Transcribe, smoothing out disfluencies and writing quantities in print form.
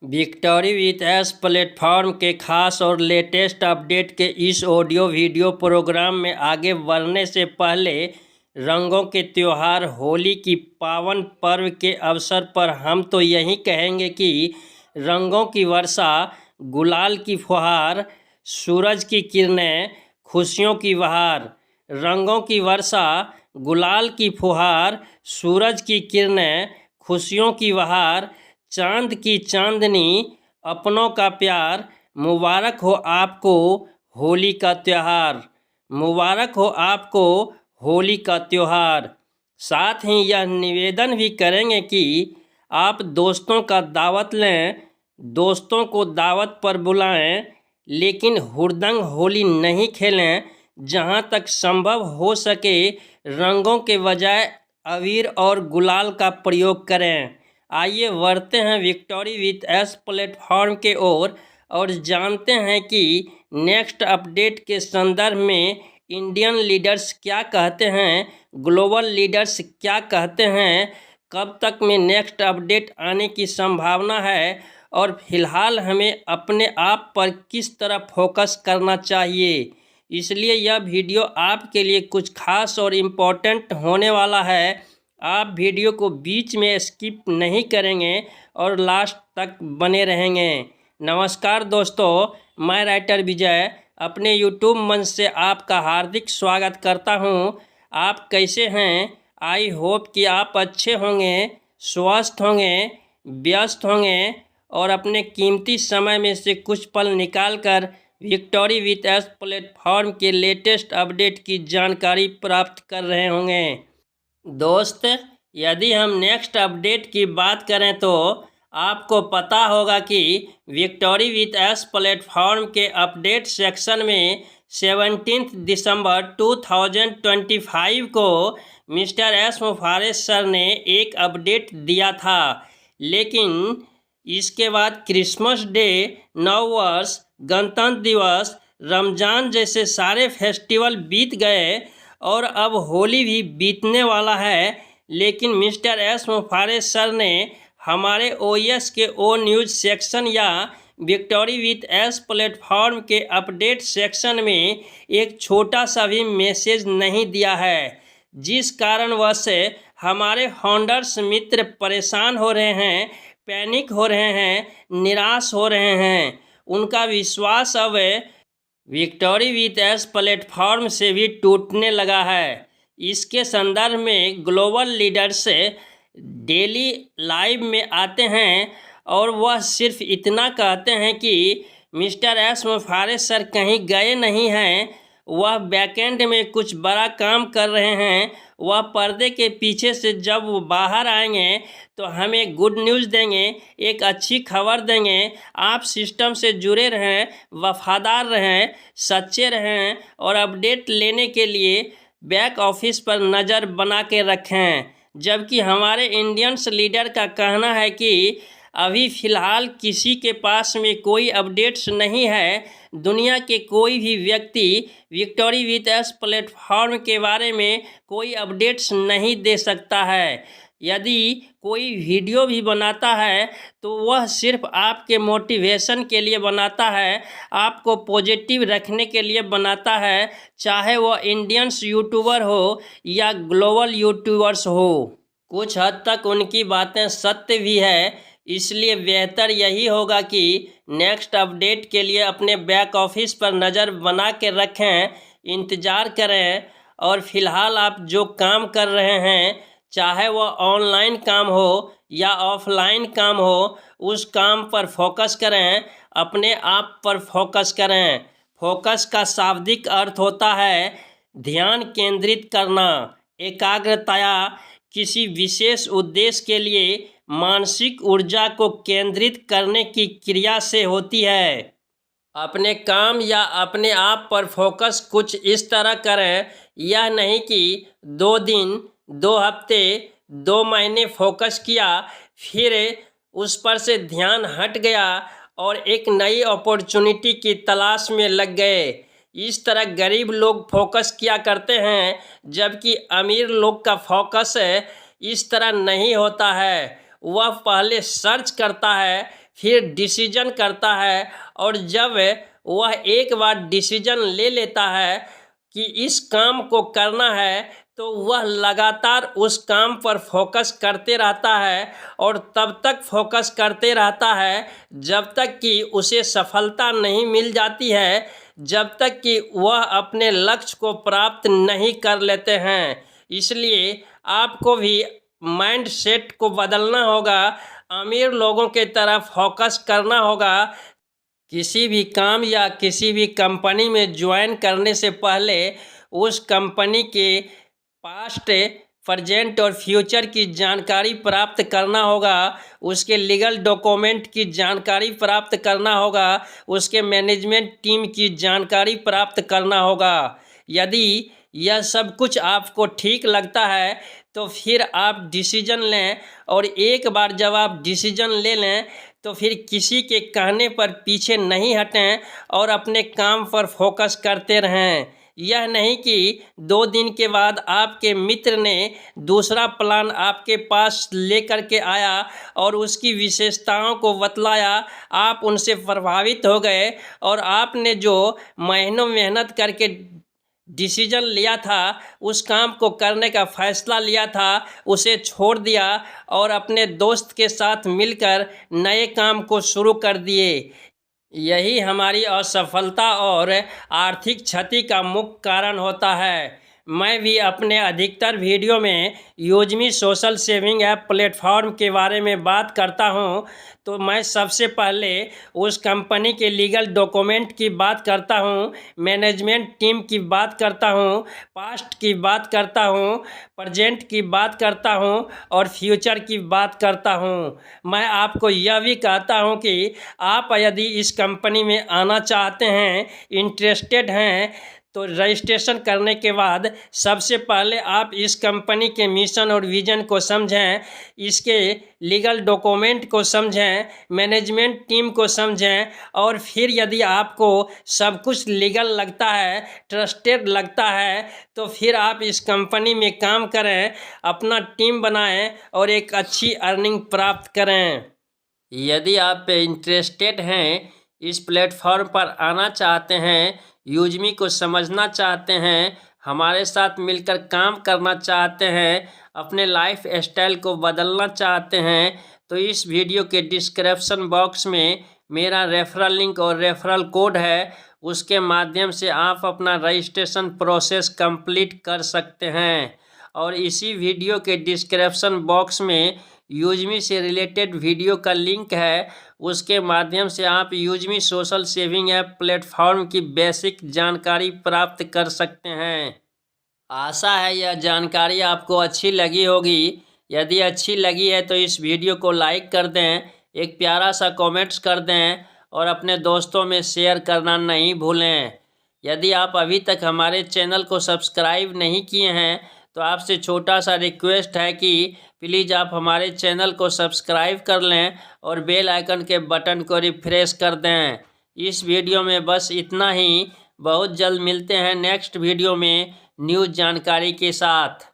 Victory with S platform के खास और लेटेस्ट अपडेट के इस ऑडियो वीडियो प्रोग्राम में आगे बढ़ने से पहले रंगों के त्यौहार होली की पावन पर्व के अवसर पर हम तो यही कहेंगे कि रंगों की वर्षा, गुलाल की फुहार, सूरज की किरणें, खुशियों की बहार। रंगों की वर्षा, गुलाल की फुहार, सूरज की किरणें, खुशियों की बहार, चांद की चांदनी, अपनों का प्यार। मुबारक हो आपको होली का त्यौहार। मुबारक हो आपको होली का त्यौहार। साथ ही यह निवेदन भी करेंगे कि आप दोस्तों का दावत लें, दोस्तों को दावत पर बुलाएं, लेकिन हुड़दंग होली नहीं खेलें। जहां तक संभव हो सके रंगों के बजाय अबीर और गुलाल का प्रयोग करें। आइए बढ़ते हैं विक्टोरी विथ एस प्लेटफॉर्म के ओर और जानते हैं कि नेक्स्ट अपडेट के संदर्भ में इंडियन लीडर्स क्या कहते हैं, ग्लोबल लीडर्स क्या कहते हैं, कब तक में नेक्स्ट अपडेट आने की संभावना है और फिलहाल हमें अपने आप पर किस तरह फोकस करना चाहिए। इसलिए यह वीडियो आपके लिए कुछ खास और इम्पोर्टेंट होने वाला है। आप वीडियो को बीच में स्किप नहीं करेंगे और लास्ट तक बने रहेंगे। नमस्कार दोस्तों, मैं राइटर विजय अपने यूट्यूब मंच से आपका हार्दिक स्वागत करता हूं। आप कैसे हैं? आई होप कि आप अच्छे होंगे, स्वस्थ होंगे, व्यस्त होंगे और अपने कीमती समय में से कुछ पल निकालकर विक्टोरी विथ एस प्लेटफॉर्म के लेटेस्ट अपडेट की जानकारी प्राप्त कर रहे होंगे। दोस्त, यदि हम नेक्स्ट अपडेट की बात करें तो आपको पता होगा कि विक्टोरी विथ एस प्लेटफॉर्म के अपडेट सेक्शन में 17 दिसंबर 2025 को मिस्टर एस मुफारिस सर ने एक अपडेट दिया था, लेकिन इसके बाद क्रिसमस डे, नववर्ष, गणतंत्र दिवस, रमज़ान जैसे सारे फेस्टिवल बीत गए और अब होली भी बीतने वाला है। लेकिन मिस्टर एस मुफारिस सर ने हमारे ओएस के ओ न्यूज़ सेक्शन या विक्टोरी विथ एस प्लेटफॉर्म के अपडेट सेक्शन में एक छोटा सा भी मैसेज नहीं दिया है, जिस कारणवश हमारे फाउंडर्स मित्र परेशान हो रहे हैं, पैनिक हो रहे हैं, निराश हो रहे हैं। उनका विश्वास अब विक्टोरी विथ एस प्लेटफॉर्म से भी टूटने लगा है। इसके संदर्भ में ग्लोबल लीडर्स डेली लाइव में आते हैं और वह सिर्फ इतना कहते हैं कि मिस्टर एस मुफारिस सर कहीं गए नहीं हैं, वह बैकएंड में कुछ बड़ा काम कर रहे हैं। वह पर्दे के पीछे से जब वो बाहर आएंगे तो हमें गुड न्यूज़ देंगे, एक अच्छी खबर देंगे। आप सिस्टम से जुड़े रहें, वफादार रहें, सच्चे रहें और अपडेट लेने के लिए बैक ऑफिस पर नज़र बना के रखें। जबकि हमारे इंडियंस लीडर का कहना है कि अभी फ़िलहाल किसी के पास में कोई अपडेट्स नहीं है। दुनिया के कोई भी व्यक्ति विक्टोरी विथ एस प्लेटफॉर्म के बारे में कोई अपडेट्स नहीं दे सकता है। यदि कोई वीडियो भी बनाता है तो वह सिर्फ आपके मोटिवेशन के लिए बनाता है, आपको पॉजिटिव रखने के लिए बनाता है, चाहे वह इंडियंस यूट्यूबर हो या ग्लोबल यूट्यूबर्स हो। कुछ हद तक उनकी बातें सत्य भी है। इसलिए बेहतर यही होगा कि नेक्स्ट अपडेट के लिए अपने बैक ऑफिस पर नज़र बना के रखें, इंतज़ार करें और फिलहाल आप जो काम कर रहे हैं, चाहे वह ऑनलाइन काम हो या ऑफलाइन काम हो, उस काम पर फोकस करें, अपने आप पर फोकस करें। फोकस का शाब्दिक अर्थ होता है ध्यान केंद्रित करना, एकाग्रता, किसी विशेष उद्देश्य के लिए मानसिक ऊर्जा को केंद्रित करने की क्रिया से होती है। अपने काम या अपने आप पर फोकस कुछ इस तरह करें, यह नहीं कि 2 दिन, 2 हफ्ते, 2 महीने फोकस किया, फिर उस पर से ध्यान हट गया और एक नई अपॉर्चुनिटी की तलाश में लग गए। इस तरह गरीब लोग फोकस किया करते हैं, जबकि अमीर लोग का फोकस इस तरह नहीं होता है। वह पहले सर्च करता है, फिर डिसीजन करता है, और जब वह एक बार डिसीजन ले लेता है कि इस काम को करना है, तो वह लगातार उस काम पर फोकस करते रहता है, और तब तक फोकस करते रहता है जब तक कि उसे सफलता नहीं मिल जाती है, जब तक कि वह अपने लक्ष्य को प्राप्त नहीं कर लेते हैं। इसलिए आपको भी माइंड सेट को बदलना होगा, अमीर लोगों के तरफ फोकस करना होगा। किसी भी काम या किसी भी कंपनी में ज्वाइन करने से पहले उस कंपनी के पास्ट, प्रेजेंट और फ्यूचर की जानकारी प्राप्त करना होगा, उसके लीगल डॉक्यूमेंट की जानकारी प्राप्त करना होगा, उसके मैनेजमेंट टीम की जानकारी प्राप्त करना होगा। यदि यह सब कुछ आपको ठीक लगता है तो फिर आप डिसीजन लें, और एक बार जब आप डिसीजन ले लें तो फिर किसी के कहने पर पीछे नहीं हटें और अपने काम पर फोकस करते रहें। यह नहीं कि 2 दिन के बाद आपके मित्र ने दूसरा प्लान आपके पास लेकर के आया और उसकी विशेषताओं को बतलाया, आप उनसे प्रभावित हो गए और आपने जो महीनों मेहनत करके डिसीजन लिया था, उस काम को करने का फैसला लिया था, उसे छोड़ दिया और अपने दोस्त के साथ मिलकर नए काम को शुरू कर दिए। यही हमारी असफलता और आर्थिक क्षति का मुख्य कारण होता है। मैं भी अपने अधिकतर वीडियो में यूजमी सोशल सेविंग ऐप प्लेटफॉर्म के बारे में बात करता हूं, तो मैं सबसे पहले उस कंपनी के लीगल डॉक्यूमेंट की बात करता हूं, मैनेजमेंट टीम की बात करता हूं, पास्ट की बात करता हूं, प्रेजेंट की बात करता हूं और फ्यूचर की बात करता हूं। मैं आपको यह भी कहता हूं कि आप यदि इस कंपनी में आना चाहते हैं, इंटरेस्टेड हैं, तो रजिस्ट्रेशन करने के बाद सबसे पहले आप इस कंपनी के मिशन और विजन को समझें, इसके लीगल डॉक्यूमेंट को समझें, मैनेजमेंट टीम को समझें, और फिर यदि आपको सब कुछ लीगल लगता है, ट्रस्टेड लगता है, तो फिर आप इस कंपनी में काम करें, अपना टीम बनाएं और एक अच्छी अर्निंग प्राप्त करें। यदि आप इंटरेस्टेड हैं, इस प्लेटफॉर्म पर आना चाहते हैं, यूजमी को समझना चाहते हैं, हमारे साथ मिलकर काम करना चाहते हैं, अपने लाइफ स्टाइल को बदलना चाहते हैं, तो इस वीडियो के डिस्क्रिप्शन बॉक्स में मेरा रेफरल लिंक और रेफरल कोड है, उसके माध्यम से आप अपना रजिस्ट्रेशन प्रोसेस कंप्लीट कर सकते हैं। और इसी वीडियो के डिस्क्रिप्शन बॉक्स में यूजमी से रिलेटेड वीडियो का लिंक है, उसके माध्यम से आप यूजमी सोशल सेविंग ऐप प्लेटफॉर्म की बेसिक जानकारी प्राप्त कर सकते हैं। आशा है यह जानकारी आपको अच्छी लगी होगी। यदि अच्छी लगी है तो इस वीडियो को लाइक कर दें, एक प्यारा सा कमेंट्स कर दें और अपने दोस्तों में शेयर करना नहीं भूलें। यदि आप अभी तक हमारे चैनल को सब्सक्राइब नहीं किए हैं तो आपसे छोटा सा रिक्वेस्ट है कि प्लीज़ आप हमारे चैनल को सब्सक्राइब कर लें और बेल आइकन के बटन को रिफ्रेश कर दें। इस वीडियो में बस इतना ही। बहुत जल्द मिलते हैं नेक्स्ट वीडियो में न्यू जानकारी के साथ।